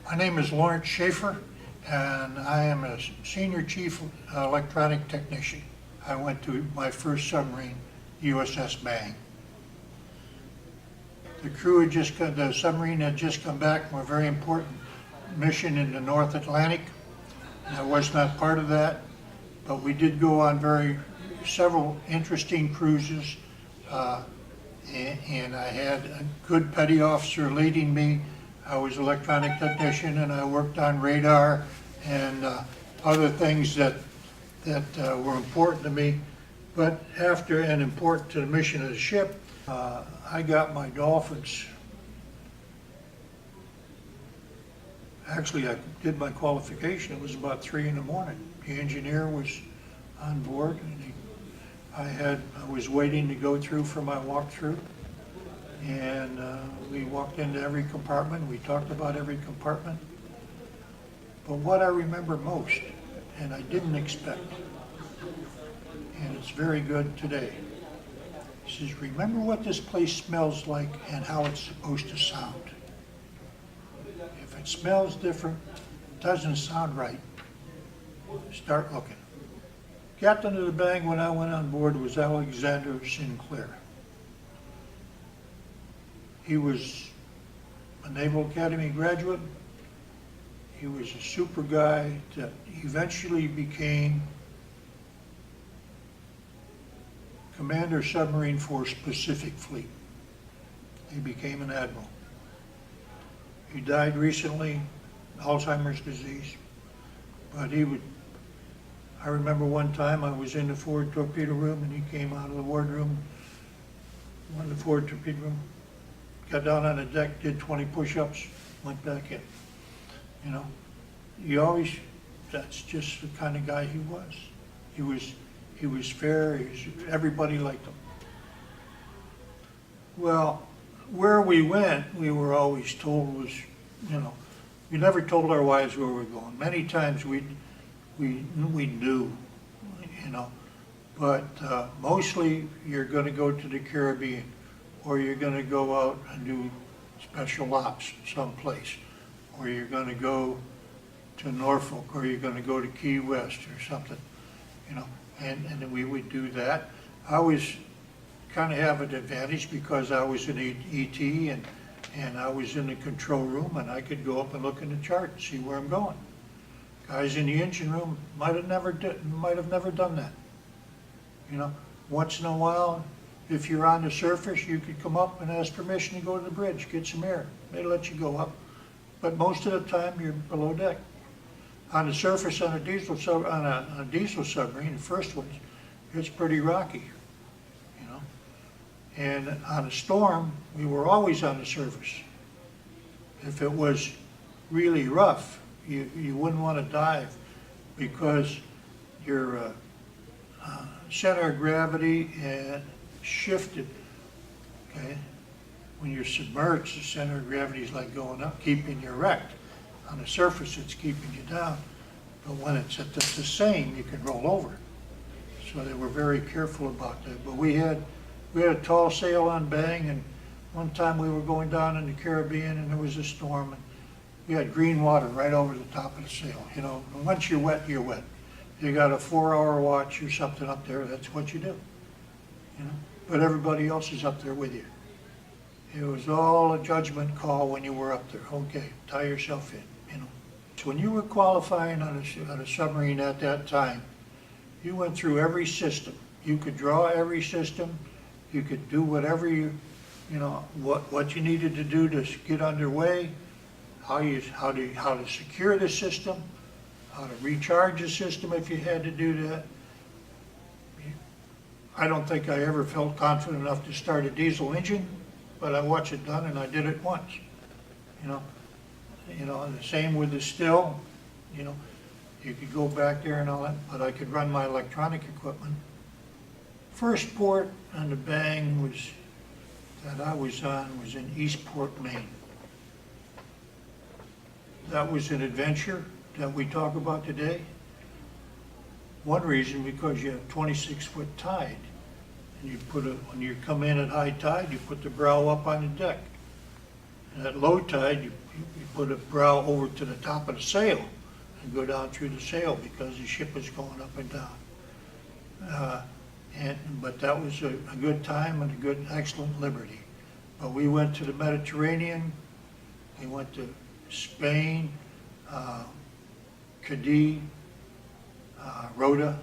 My name is Lawrence Schafer, and I am a Senior Chief Electronic Technician. I went to my first submarine, USS Bang. The crew had the submarine had just come back from a very important mission in the North Atlantic. I was not part of that, but we did go on several interesting cruises, and I had a good petty officer leading me. I was electronic technician, and I worked on radar and other things that were important to me. But after and important to the mission of the ship, I got my Dolphins. Actually, I did my qualification. It was about 3 in the morning. The engineer was on board, and I was waiting to go through for my walkthrough. And we walked into every compartment. We talked about every compartment. But what I remember most, and I didn't expect, and it's very good today, he says, remember what this place smells like and how it's supposed to sound. If it smells different, doesn't sound right, start looking. Captain of the Bang when I went on board was Alexander Sinclair. He was a Naval Academy graduate. He was a super guy that eventually became Commander Submarine Force Pacific Fleet. He became an admiral. He died recently, Alzheimer's disease. But I remember one time I was in the forward torpedo room and he came out of the wardroom, went to the forward torpedo room, got down on the deck, did 20 push-ups, went back in. You know, that's just the kind of guy he was. He was fair, everybody liked him. Well, where we went, we were always told was, we never told our wives where we were going. Many times we knew, but mostly you're going to go to the Caribbean, or you're going to go out and do special ops someplace, or you're going to go to Norfolk, or you're going to go to Key West or something, and we would do that. I was kind of have an advantage because I was an ET and I was in the control room and I could go up and look in the chart and see where I'm going. Guys in the engine room might have never done that. Once in a while, if you're on the surface, you could come up and ask permission to go to the bridge, get some air. They let you go up, but most of the time you're below deck. On the surface on a diesel submarine, the first one, it's pretty rocky, And on a storm, we were always on the surface. If it was really rough, you wouldn't want to dive because your center of gravity shifted. Okay, when you're submerged, the center of gravity is like going up, keeping you erect. On the surface, it's keeping you down. But when it's at the same, you can roll over. So they were very careful about that. But we had a tall sail on Bang, and one time we were going down in the Caribbean, and there was a storm, and we had green water right over the top of the sail. And once you're wet, you're wet. You got a 4-hour watch or something up there, that's what you do. But everybody else is up there with you. It was all a judgment call when you were up there. Okay, tie yourself in, So when you were qualifying on a submarine at that time, you went through every system. You could draw every system. You could do whatever what you needed to do to get underway, how to secure the system, how to recharge the system if you had to do that. I don't think I ever felt confident enough to start a diesel engine, but I watched it done and I did it once. And the same with the still, you could go back there and all that, but I could run my electronic equipment. First port on the Bang that I was on was in Eastport, Maine. That was an adventure that we talk about today. One reason, because you have 26-foot tide. And when you come in at high tide, you put the brow up on the deck. And at low tide, you put a brow over to the top of the sail and go down through the sail because the ship is going up and down. But that was a good time and a good, excellent liberty. But we went to the Mediterranean, we went to Spain, Cadiz, Rota,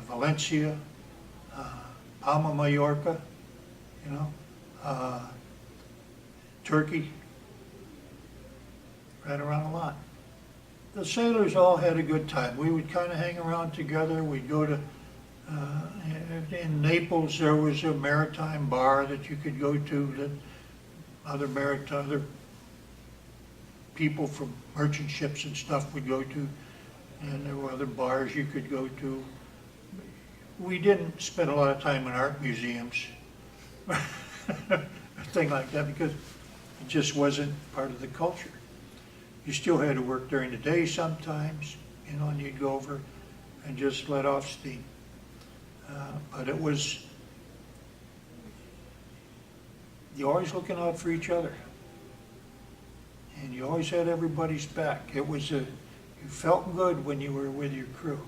Valencia, Palma, Mallorca, you know, Turkey, ran around a lot. The sailors all had a good time. We would kind of hang around together. We'd go to, in Naples, there was a maritime bar that you could go to that other people from merchant ships and stuff would go to. And there were other bars you could go to. We didn't spend a lot of time in art museums, a thing like that, because it just wasn't part of the culture. You still had to work during the day sometimes, you know, and you'd go over and just let off steam. But it was, you're always looking out for each other. And you always had everybody's back. It was you felt good when you were with your crew.